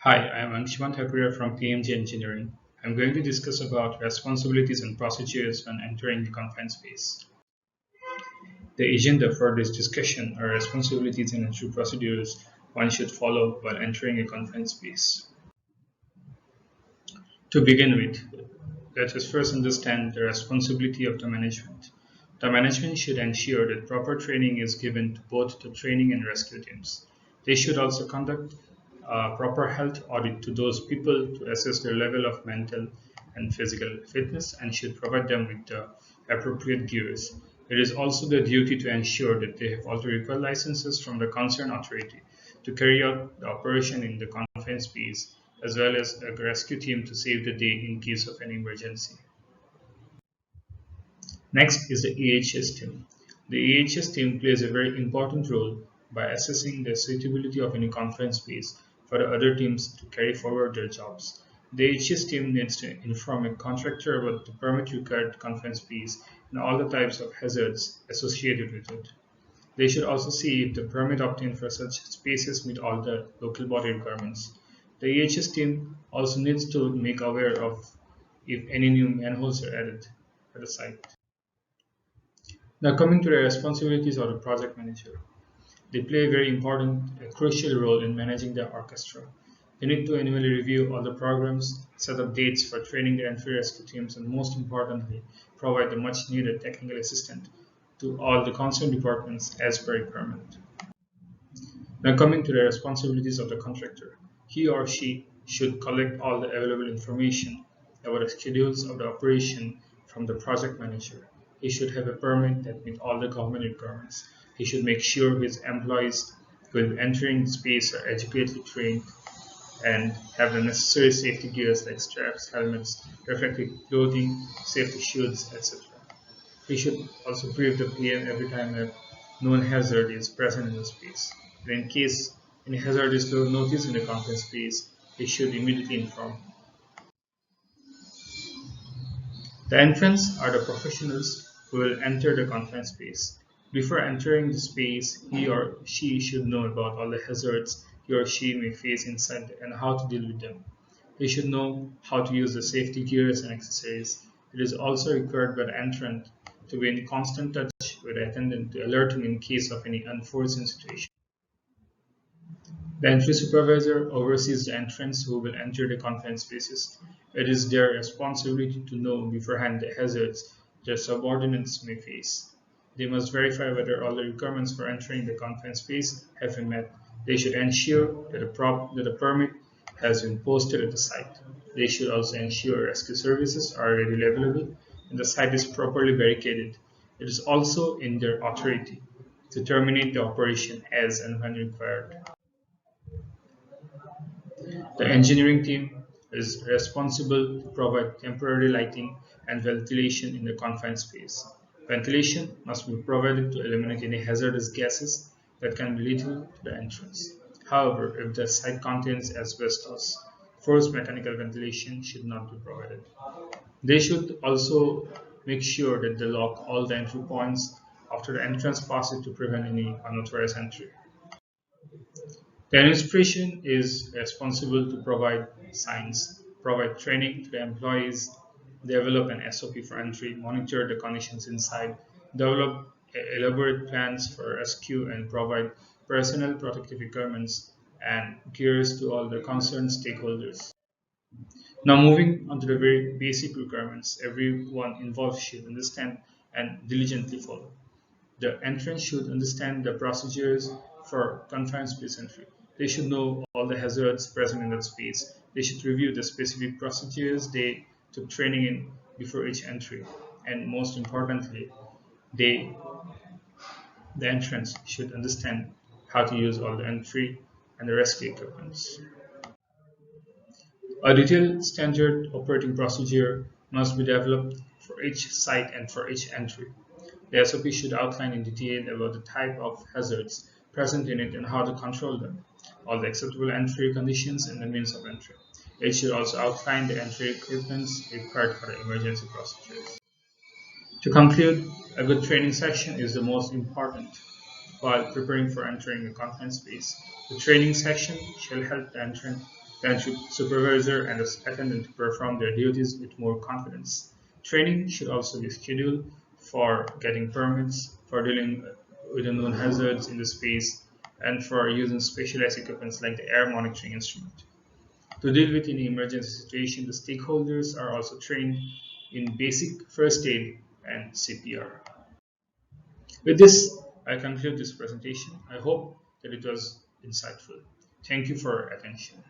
Hi, I am Angshuman Thakuria from PMG Engineering. I'm going to discuss about responsibilities and procedures when entering the confined space. The agenda for this discussion are responsibilities and entry procedures one should follow while entering a confined space. To begin with, let us first understand the responsibility of the management. The management should ensure that proper training is given to both the training and rescue teams. They should also conduct a proper health audit to those people to assess their level of mental and physical fitness and should provide them with the appropriate gears. It is also their duty to ensure that they have all the required licenses from the concerned authority to carry out the operation in the confined space as well as a rescue team to save the day in case of an emergency. Next is the EHS team. The EHS team plays a very important role by assessing the suitability of any confined space for the other teams to carry forward their jobs. The EHS team needs to inform a contractor about the permit required confined space and all the types of hazards associated with it. They should also see if the permit obtained for such spaces meet all the local body requirements. The EHS team also needs to make aware of if any new manholes are added at the site. Now coming to the responsibilities of the project manager. They play a very important, a crucial role in managing the orchestra. They need to annually review all the programs, set up dates for training the entry rescue teams, and most importantly, provide the much needed technical assistance to all the concerned departments as per requirement. Now coming to the responsibilities of the contractor. He or she should collect all the available information about the schedules of the operation from the project manager. He should have a permit that meets all the government requirements. He should make sure his employees who will be entering the space are adequately trained and have the necessary safety gears like straps, helmets, reflective clothing, safety shoes, etc. He should also brief the PM every time a known hazard is present in the space. And in case any hazard is noticed in the confined space, he should immediately inform. The entrants are the professionals who will enter the confined space. Before entering the space, he or she should know about all the hazards he or she may face inside and how to deal with them. They should know how to use the safety gears and accessories. It is also required by the entrant to be in constant touch with the attendant to alert him in case of any unforeseen situation. The entry supervisor oversees the entrants who will enter the confined spaces. It is their responsibility to know beforehand the hazards their subordinates may face. They must verify whether all the requirements for entering the confined space have been met. They should ensure that the permit has been posted at the site. They should also ensure rescue services are readily available and the site is properly barricaded. It is also in their authority to terminate the operation as and when required. The engineering team is responsible to provide temporary lighting and ventilation in the confined space. Ventilation must be provided to eliminate any hazardous gases that can be lethal to the entrance. However, if the site contains asbestos, forced mechanical ventilation should not be provided. They should also make sure that they lock all the entry points after the entrance passes to prevent any unauthorized entry. The administration is responsible to provide signs, provide training to the employees, develop an SOP for entry, monitor the conditions inside, develop elaborate plans for rescue, and provide personal protective requirements and gears to all the concerned stakeholders. Now, moving on to the very basic requirements everyone involved should understand and diligently follow. The entrant should understand the procedures for confined space entry. They should know all the hazards present in that space. They should review the specific procedures they took training in before each entry. And most importantly, they, the entrants, should understand how to use all the entry and the rescue equipments. A detailed standard operating procedure must be developed for each site and for each entry. The SOP should outline in detail about the type of hazards present in it and how to control them, all the acceptable entry conditions and the means of entry. It should also outline the entry equipments required for the emergency procedures. To conclude, a good training session is the most important while preparing for entering a confined space. The training session shall help the entrant Then should supervisor and the attendant perform their duties with more confidence. Training should also be scheduled for getting permits, for dealing with unknown hazards in the space, and for using specialized equipment like the air monitoring instrument. To deal with any emergency situation, the stakeholders are also trained in basic first aid and CPR. With this, I conclude this presentation. I hope that it was insightful. Thank you for your attention.